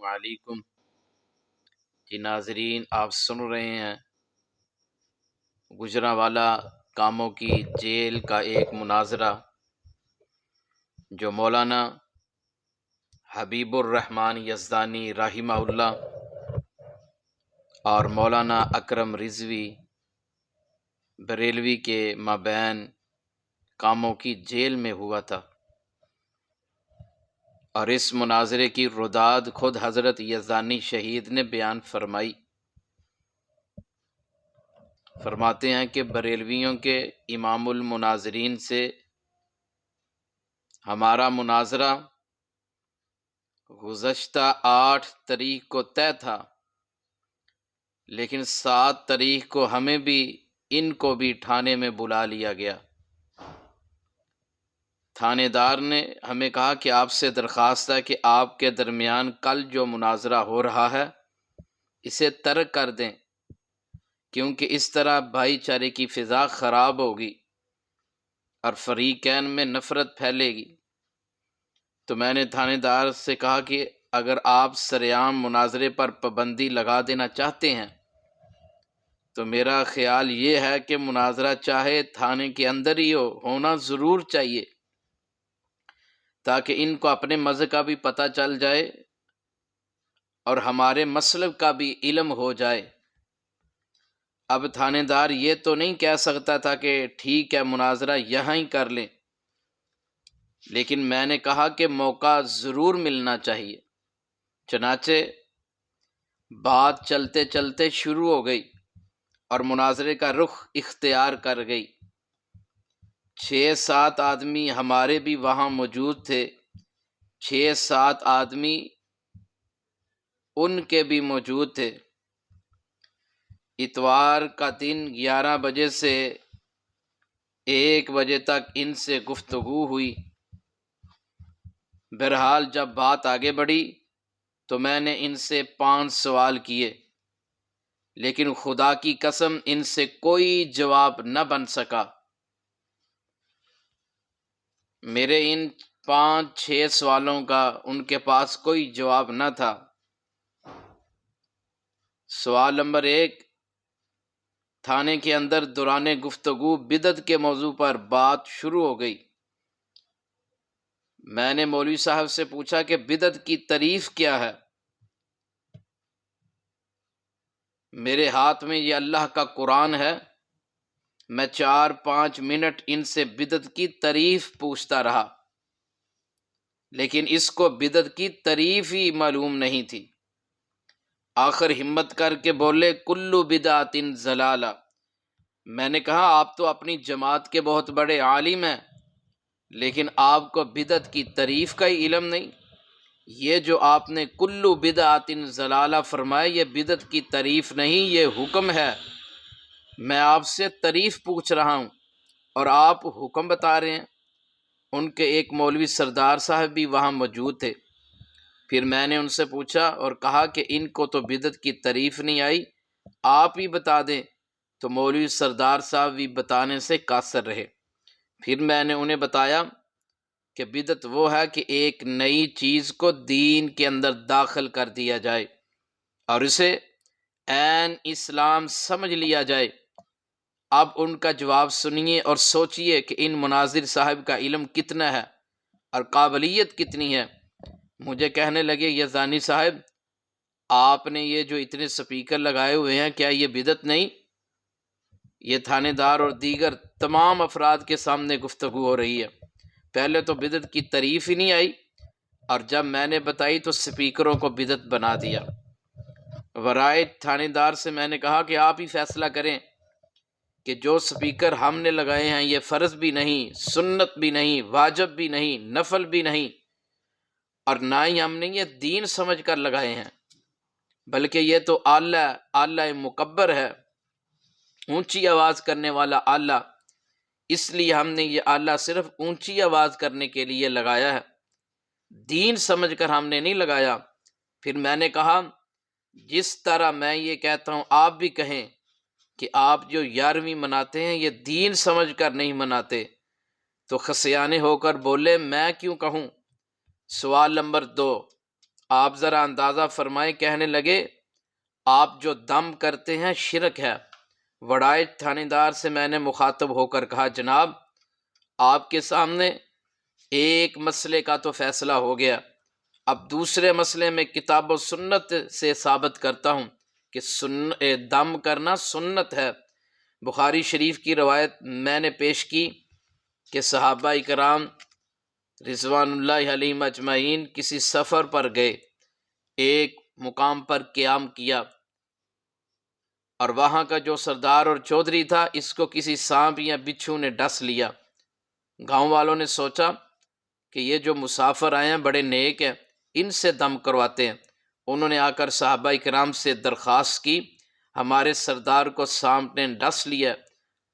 علیکم۔ جی ناظرین، آپ سن رہے ہیں گجرانوالہ کاموں کی جیل کا ایک مناظرہ جو مولانا حبیب الرحمن یزدانی رحمہ اللہ اور مولانا اکرم رضوی بریلوی کے مابین کاموں کی جیل میں ہوا تھا، اور اس مناظرے کی رداد خود حضرت یزدانی شہید نے بیان فرمائی۔ فرماتے ہیں کہ بریلویوں کے امام المناظرین سے ہمارا مناظرہ گزشتہ 8 تاریخ کو طے تھا، لیکن 7 تاریخ کو ہمیں بھی ان کو بھی تھانے میں بلا لیا گیا۔ تھانے دار نے ہمیں کہا کہ آپ سے درخواست ہے کہ آپ کے درمیان کل جو مناظرہ ہو رہا ہے اسے ترک کر دیں، کیونکہ اس طرح بھائی چارے کی فضا خراب ہوگی اور فریقین میں نفرت پھیلے گی۔ تو میں نے تھانے دار سے کہا کہ اگر آپ سرعام مناظرے پر پابندی لگا دینا چاہتے ہیں تو میرا خیال یہ ہے کہ مناظرہ چاہے تھانے کے اندر ہی ہونا ضرور چاہیے، تاکہ ان کو اپنے مذہب کا بھی پتہ چل جائے اور ہمارے مسلک کا بھی علم ہو جائے۔ اب تھانے دار یہ تو نہیں کہہ سکتا تھا کہ ٹھیک ہے مناظرہ یہاں ہی کر لیں، لیکن میں نے کہا کہ موقع ضرور ملنا چاہیے۔ چنانچہ بات چلتے چلتے شروع ہو گئی اور مناظرے کا رخ اختیار کر گئی۔ 6-7 آدمی ہمارے بھی وہاں موجود تھے، 6-7 آدمی ان کے بھی موجود تھے۔ اتوار کا دن 11 بجے سے 1 بجے تک ان سے گفتگو ہوئی۔ بہرحال جب بات آگے بڑھی تو میں نے ان سے 5 سوال کیے، لیکن خدا کی قسم ان سے کوئی جواب نہ بن سکا۔ میرے ان 5-6 سوالوں کا ان کے پاس کوئی جواب نہ تھا۔ سوال نمبر 1، تھانے کے اندر دوران گفتگو بدعت کے موضوع پر بات شروع ہو گئی۔ میں نے مولوی صاحب سے پوچھا کہ بدعت کی تعریف کیا ہے؟ میرے ہاتھ میں یہ اللہ کا قرآن ہے۔ میں 4-5 منٹ ان سے بدعت کی تعریف پوچھتا رہا، لیکن اس کو بدعت کی تعریف ہی معلوم نہیں تھی۔ آخر ہمت کر کے بولے کلو بدعت ضلالہ۔ میں نے کہا آپ تو اپنی جماعت کے بہت بڑے عالم ہیں، لیکن آپ کو بدعت کی تعریف کا ہی علم نہیں۔ یہ جو آپ نے کلو بدعت ضلالہ فرمایا یہ بدعت کی تعریف نہیں، یہ حکم ہے۔ میں آپ سے تعریف پوچھ رہا ہوں اور آپ حکم بتا رہے ہیں۔ ان کے ایک مولوی سردار صاحب بھی وہاں موجود تھے۔ پھر میں نے ان سے پوچھا اور کہا کہ ان کو تو بدعت کی تعریف نہیں آئی، آپ ہی بتا دیں۔ تو مولوی سردار صاحب بھی بتانے سے قاصر رہے۔ پھر میں نے انہیں بتایا کہ بدعت وہ ہے کہ ایک نئی چیز کو دین کے اندر داخل کر دیا جائے اور اسے عین اسلام سمجھ لیا جائے۔ اب ان کا جواب سنیے اور سوچئے کہ ان مناظر صاحب کا علم کتنا ہے اور قابلیت کتنی ہے۔ مجھے کہنے لگے یزدانی صاحب آپ نے یہ جو اتنے سپیکر لگائے ہوئے ہیں کیا یہ بدعت نہیں؟ یہ تھانے دار اور دیگر تمام افراد کے سامنے گفتگو ہو رہی ہے۔ پہلے تو بدعت کی تعریف ہی نہیں آئی، اور جب میں نے بتائی تو سپیکروں کو بدعت بنا دیا۔ ورائے تھانے دار سے میں نے کہا کہ آپ ہی فیصلہ کریں کہ جو سپیکر ہم نے لگائے ہیں یہ فرض بھی نہیں، سنت بھی نہیں، واجب بھی نہیں، نفل بھی نہیں، اور نہ ہی ہم نے یہ دین سمجھ کر لگائے ہیں، بلکہ یہ تو اعلی مکبر ہے، اونچی آواز کرنے والا اعلیٰ۔ اس لیے ہم نے یہ اعلیٰ صرف اونچی آواز کرنے کے لیے لگایا ہے، دین سمجھ کر ہم نے نہیں لگایا۔ پھر میں نے کہا جس طرح میں یہ کہتا ہوں آپ بھی کہیں کہ آپ جو 11ویں مناتے ہیں یہ دین سمجھ کر نہیں مناتے، تو خسیانے ہو کر بولے میں کیوں کہوں۔ سوال نمبر 2، آپ ذرا اندازہ فرمائیں، کہنے لگے آپ جو دم کرتے ہیں شرک ہے۔ وڑائے تھانے دار سے میں نے مخاطب ہو کر کہا جناب آپ کے سامنے ایک مسئلے کا تو فیصلہ ہو گیا، اب دوسرے مسئلے میں کتاب و سنت سے ثابت کرتا ہوں کہ دم کرنا سنت ہے۔ بخاری شریف کی روایت میں نے پیش کی کہ صحابہ کرام رضوان اللہ علیہم اجمعین کسی سفر پر گئے، ایک مقام پر قیام کیا، اور وہاں کا جو سردار اور چودھری تھا اس کو کسی سانپ یا بچھو نے ڈس لیا۔ گاؤں والوں نے سوچا کہ یہ جو مسافر آئے ہیں بڑے نیک ہیں، ان سے دم کرواتے ہیں۔ انہوں نے آ کر صحابہ کرام سے درخواست کی ہمارے سردار کو سانپ نے ڈس لیا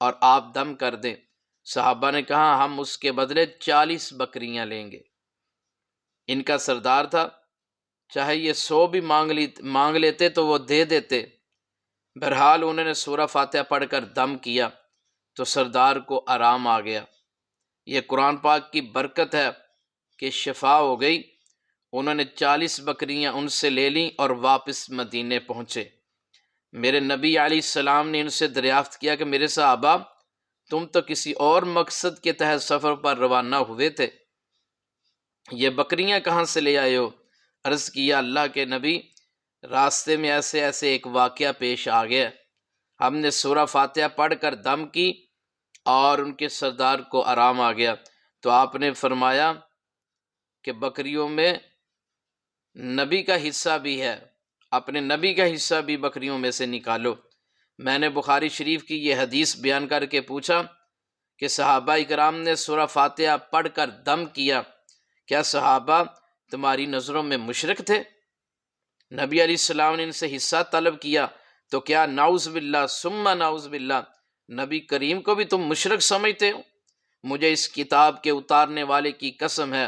اور آپ دم کر دیں۔ صحابہ نے کہا ہم اس کے بدلے 40 بکریاں لیں گے۔ ان کا سردار تھا، چاہے یہ 100 بھی مانگ لیتے تو وہ دے دیتے۔ بہرحال انہوں نے سورہ فاتحہ پڑھ کر دم کیا تو سردار کو آرام آ گیا۔ یہ قرآن پاک کی برکت ہے کہ شفا ہو گئی۔ انہوں نے 40 بکریاں ان سے لے لیں اور واپس مدینے پہنچے۔ میرے نبی علیہ السلام نے ان سے دریافت کیا کہ میرے صحابہ تم تو کسی اور مقصد کے تحت سفر پر روانہ ہوئے تھے، یہ بکریاں کہاں سے لے آئے ہو؟ عرض کیا اللہ کے نبی راستے میں ایسے ایک واقعہ پیش آ گیا، ہم نے سورہ فاتحہ پڑھ کر دم کی اور ان کے سردار کو آرام آ گیا، تو آپ نے فرمایا کہ بکریوں میں نبی کا حصہ بھی ہے، اپنے نبی کا حصہ بھی بکریوں میں سے نکالو۔ میں نے بخاری شریف کی یہ حدیث بیان کر کے پوچھا کہ صحابہ کرام نے سورہ فاتحہ پڑھ کر دم کیا، کیا صحابہ تمہاری نظروں میں مشرک تھے؟ نبی علیہ السلام نے ان سے حصہ طلب کیا تو کیا نعوذ باللہ ثم نعوذ باللہ نبی کریم کو بھی تم مشرک سمجھتے ہو؟ مجھے اس کتاب کے اتارنے والے کی قسم ہے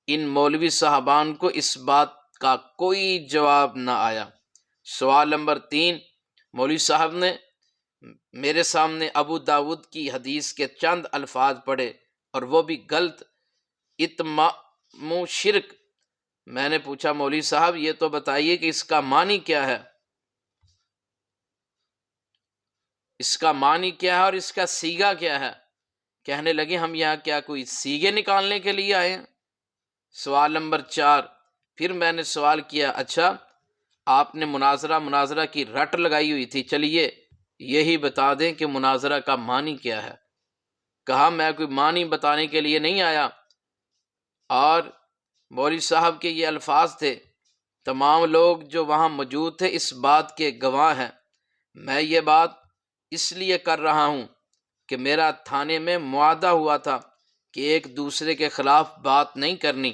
ان مولوی صاحبان کو اس بات کا کوئی جواب نہ آیا۔ سوال نمبر 3، مولوی صاحب نے میرے سامنے ابو داود کی حدیث کے چند الفاظ پڑھے اور وہ بھی غلط، اتمام شرک۔ میں نے پوچھا مولوی صاحب یہ تو بتائیے کہ اس کا معنی کیا ہے، اس کا معنی کیا ہے اور اس کا سیگا کیا ہے؟ کہنے لگے ہم یہاں کیا کوئی سیگے نکالنے کے لیے آئے ہیں؟ سوال نمبر 4، پھر میں نے سوال کیا اچھا آپ نے مناظرہ کی رٹ لگائی ہوئی تھی، چلیے یہی بتا دیں کہ مناظرہ کا معنی کیا ہے۔ کہا میں کوئی معنی بتانے کے لیے نہیں آیا، اور مولوی صاحب کے یہ الفاظ تھے، تمام لوگ جو وہاں موجود تھے اس بات کے گواہ ہیں، میں یہ بات اس لیے کر رہا ہوں کہ میرا تھانے میں معاہدہ ہوا تھا کہ ایک دوسرے کے خلاف بات نہیں کرنی،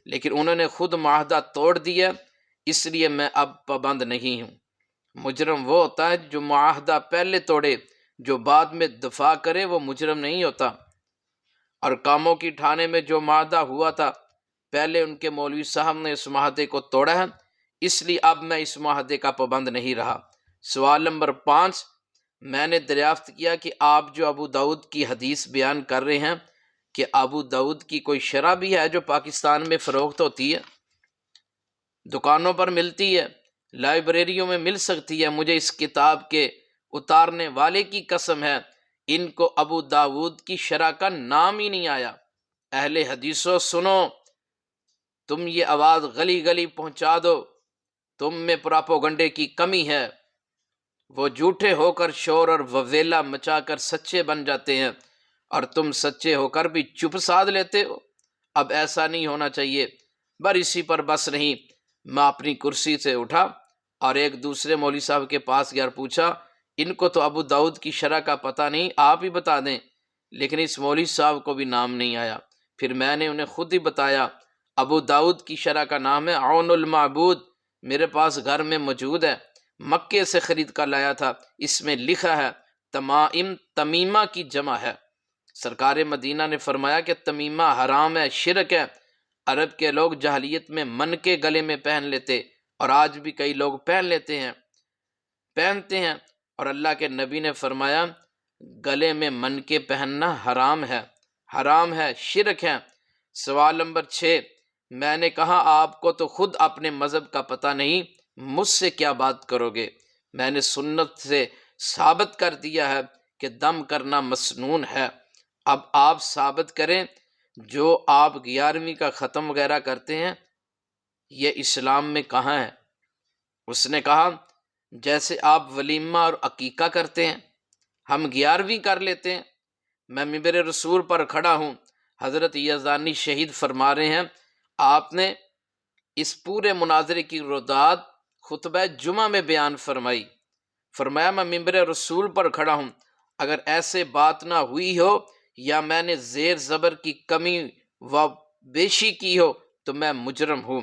لیکن انہوں نے خود معاہدہ توڑ دیا، اس لیے میں اب پابند نہیں ہوں۔ مجرم وہ ہوتا ہے جو معاہدہ پہلے توڑے، جو بعد میں دفاع کرے وہ مجرم نہیں ہوتا۔ اور کاموں کی ٹھانے میں جو معاہدہ ہوا تھا پہلے ان کے مولوی صاحب نے اس معاہدے کو توڑا ہے، اس لیے اب میں اس معاہدے کا پابند نہیں رہا۔ سوال نمبر 5، میں نے دریافت کیا کہ آپ جو ابو داؤد کی حدیث بیان کر رہے ہیں کہ ابو داؤد کی کوئی شرح بھی ہے جو پاکستان میں فروخت ہوتی ہے، دکانوں پر ملتی ہے، لائبریریوں میں مل سکتی ہے؟ مجھے اس کتاب کے اتارنے والے کی قسم ہے ان کو ابو داؤد کی شرح کا نام ہی نہیں آیا۔ اہل حدیثوں سنو، تم یہ آواز گلی گلی پہنچا دو، تم میں پراپوگنڈے کی کمی ہے۔ وہ جھوٹے ہو کر شور اور وویلا مچا کر سچے بن جاتے ہیں اور تم سچے ہو کر بھی چپ سادھ لیتے ہو۔ اب ایسا نہیں ہونا چاہیے۔ اسی پر بس نہیں، میں اپنی کرسی سے اٹھا اور ایک دوسرے مولوی صاحب کے پاس گیا اور پوچھا ان کو تو ابو داؤد کی شرح کا پتہ نہیں، آپ ہی بتا دیں۔ لیکن اس مولوی صاحب کو بھی نام نہیں آیا۔ پھر میں نے انہیں خود ہی بتایا ابو داؤد کی شرح کا نام ہے عون المعبود، میرے پاس گھر میں موجود ہے، مکے سے خرید کر لایا تھا، اس میں لکھا ہے تمائم، تمیمہ کی جمع ہے۔ سرکار مدینہ نے فرمایا کہ تمیمہ حرام ہے، شرک ہے۔ عرب کے لوگ جاہلیت میں من کے گلے میں پہن لیتے اور آج بھی کئی لوگ پہنتے ہیں، اور اللہ کے نبی نے فرمایا گلے میں من کے پہننا حرام ہے، شرک ہے۔ سوال نمبر 6، میں نے کہا آپ کو تو خود اپنے مذہب کا پتہ نہیں، مجھ سے کیا بات کرو گے؟ میں نے سنت سے ثابت کر دیا ہے کہ دم کرنا مسنون ہے، اب آپ ثابت کریں جو آپ 11ویں کا ختم وغیرہ کرتے ہیں یہ اسلام میں کہاں ہے؟ اس نے کہا جیسے آپ ولیمہ اور عقیقہ کرتے ہیں ہم 11ویں کر لیتے ہیں۔ میں منبر رسول پر کھڑا ہوں، حضرت یزدانی شہید فرما رہے ہیں آپ نے اس پورے مناظرے کی رداد خطبہ جمعہ میں بیان فرمائی، فرمایا میں منبر رسول پر کھڑا ہوں، اگر ایسے بات نہ ہوئی ہو یا میں نے زیر زبر کی کمی و بیشی کی ہو تو میں مجرم ہوں۔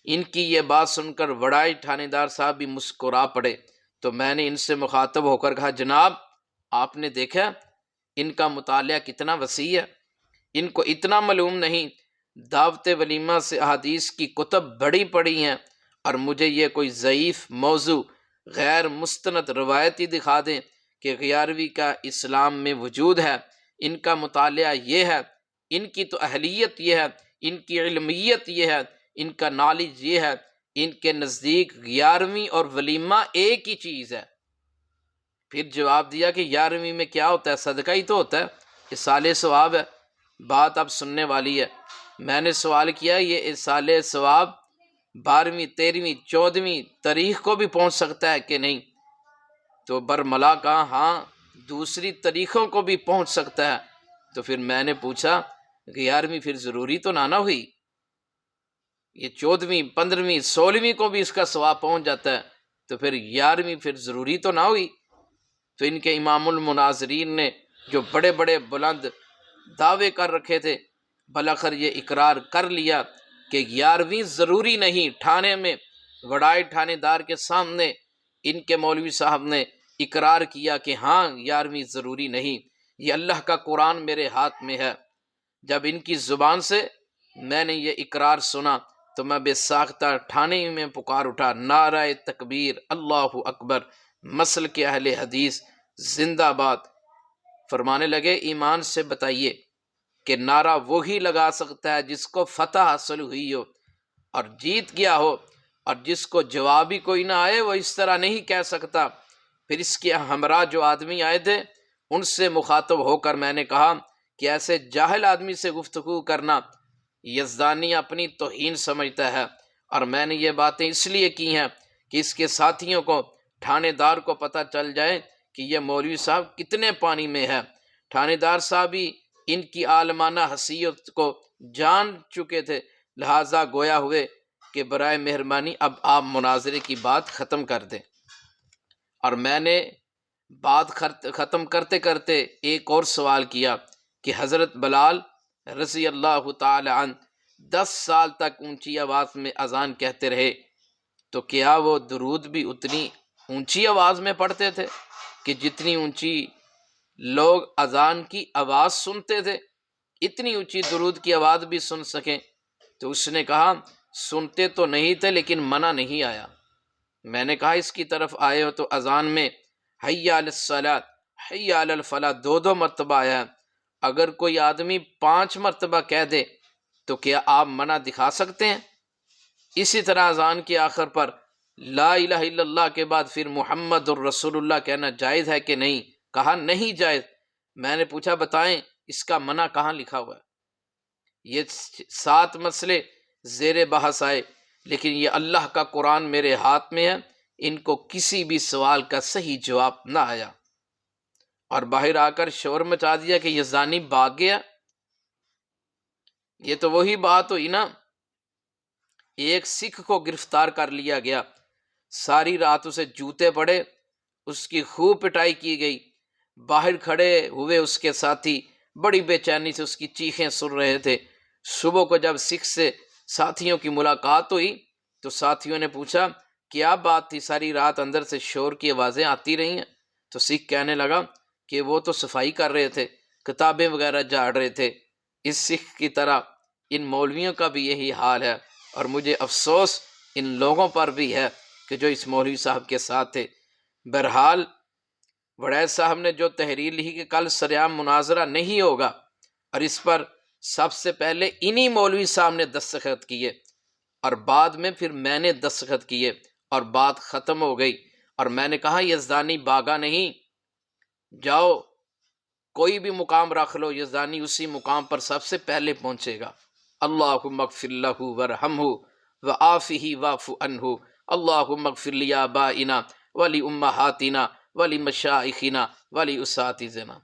ان کی یہ بات سن کر وڑائی تھانے دار صاحب بھی مسکرا پڑے، تو میں نے ان سے مخاطب ہو کر کہا جناب آپ نے دیکھا ان کا مطالعہ کتنا وسیع ہے، ان کو اتنا معلوم نہیں، دعوت ولیمہ سے احادیث کی کتب بڑی پڑی ہیں، اور مجھے یہ کوئی ضعیف موضوع غیر مستند روایتی دکھا دیں کہ 11ویں کا اسلام میں وجود ہے۔ ان کا مطالعہ یہ ہے، ان کی تو اہلیت یہ ہے، ان کی علمیت یہ ہے، ان کا نالج یہ ہے، ان کے نزدیک 11ویں اور ولیمہ ایک ہی چیز ہے۔ پھر جواب دیا کہ 11ویں میں کیا ہوتا ہے؟ صدقہ ہی تو ہوتا ہے، اصالِ ثواب ہے۔ بات اب سننے والی ہے۔ میں نے سوال کیا یہ اصالِ ثواب 12ویں 13ویں 14ویں تاریخ کو بھی پہنچ سکتا ہے کہ نہیں؟ تو برملا کہا ہاں دوسری تاریخوں کو بھی پہنچ سکتا ہے۔ تو پھر میں نے پوچھا کہ 11ویں پھر ضروری تو نہ ہوئی، یہ 14ویں 15ویں 16ویں کو بھی اس کا ثواب پہنچ جاتا ہے، تو پھر 11ویں پھر ضروری تو نہ ہوئی؟ تو ان کے امام المناظرین نے جو بڑے بڑے بلند دعوے کر رکھے تھے بالاخر یہ اقرار کر لیا کہ 11ویں ضروری نہیں۔ تھانے میں وڑائی تھانے دار کے سامنے ان کے مولوی صاحب نے اقرار کیا کہ ہاں 11ویں ضروری نہیں، یہ اللہ کا قرآن میرے ہاتھ میں ہے۔ جب ان کی زبان سے میں نے یہ اقرار سنا تو میں بے ساختہ تھانے میں پکار اٹھا نعرہ تکبیر اللہ اکبر، مسلک اہل حدیث زندہ باد۔ فرمانے لگے ایمان سے بتائیے کہ نعرہ وہی لگا سکتا ہے جس کو فتح حاصل ہوئی ہو اور جیت گیا ہو، اور جس کو جواب ہی کوئی نہ آئے وہ اس طرح نہیں کہہ سکتا۔ پھر اس کے ہمراہ جو آدمی آئے تھے ان سے مخاطب ہو کر میں نے کہا کہ ایسے جاہل آدمی سے گفتگو کرنا یزدانی اپنی توہین سمجھتا ہے، اور میں نے یہ باتیں اس لیے کی ہیں کہ اس کے ساتھیوں کو تھانے دار کو پتہ چل جائے کہ یہ مولوی صاحب کتنے پانی میں ہے۔ تھانے دار صاحب بھی ان کی عالمانہ حیثیت کو جان چکے تھے، لہٰذا گویا ہوئے کہ برائے مہربانی اب آپ مناظرے کی بات ختم کر دیں۔ اور میں نے بات ختم کرتے کرتے ایک اور سوال کیا کہ حضرت بلال رضی اللہ تعالی عنہ 10 سال تک اونچی آواز میں اذان کہتے رہے، تو کیا وہ درود بھی اتنی اونچی آواز میں پڑھتے تھے کہ جتنی اونچی لوگ اذان کی آواز سنتے تھے اتنی اونچی درود کی آواز بھی سن سکیں؟ تو اس نے کہا سنتے تو نہیں تھے لیکن منع نہیں آیا۔ میں نے کہا اس کی طرف آئے ہو تو اذان میں حی علی الصلاۃ حی علی الفلاح 2 مرتبہ آیا ہے، اگر کوئی آدمی 5 مرتبہ کہہ دے تو کیا آپ منع دکھا سکتے ہیں؟ اسی طرح اذان کے آخر پر لا الہ الا اللہ کے بعد پھر محمد الرسول اللہ کہنا جائز ہے کہ نہیں؟ کہا نہیں جائز۔ میں نے پوچھا بتائیں اس کا منع کہاں لکھا ہوا ہے؟ یہ 7 مسئلے زیر بحث آئے لیکن یہ اللہ کا قرآن میرے ہاتھ میں ہے، ان کو کسی بھی سوال کا صحیح جواب نہ آیا، اور باہر آ کر شور مچا دیا کہ یزدانی بھاگ گیا۔ یہ تو وہی بات ہوئی نا، ایک سکھ کو گرفتار کر لیا گیا، ساری رات اسے جوتے پڑے، اس کی خوب پٹائی کی گئی، باہر کھڑے ہوئے اس کے ساتھی بڑی بے چینی سے اس کی چیخیں سن رہے تھے۔ صبح کو جب سکھ سے ساتھیوں کی ملاقات ہوئی تو ساتھیوں نے پوچھا کیا بات تھی، ساری رات اندر سے شور کی آوازیں آتی رہی ہیں؟ تو سکھ کہنے لگا کہ وہ تو صفائی کر رہے تھے، کتابیں وغیرہ جھاڑ رہے تھے۔ اس سکھ کی طرح ان مولویوں کا بھی یہی حال ہے، اور مجھے افسوس ان لوگوں پر بھی ہے کہ جو اس مولوی صاحب کے ساتھ تھے۔ بہرحال وڑیچ صاحب نے جو تحریر لکھی کہ کل سریعام مناظرہ نہیں ہوگا اور اس پر سب سے پہلے انہی مولوی صاحب نے دستخط کیے اور بعد میں پھر میں نے دستخط کیے اور بات ختم ہو گئی۔ اور میں نے کہا یزدانی باغا نہیں، جاؤ کوئی بھی مقام رکھ لو، یزدانی اسی مقام پر سب سے پہلے پہنچے گا۔ اللہم اغفر لہ ورحمہ وعافہ واعف عنہ، اللہم اغفر لآبائنا ولأمہاتنا ولمشائخنا ولاساتذتنا۔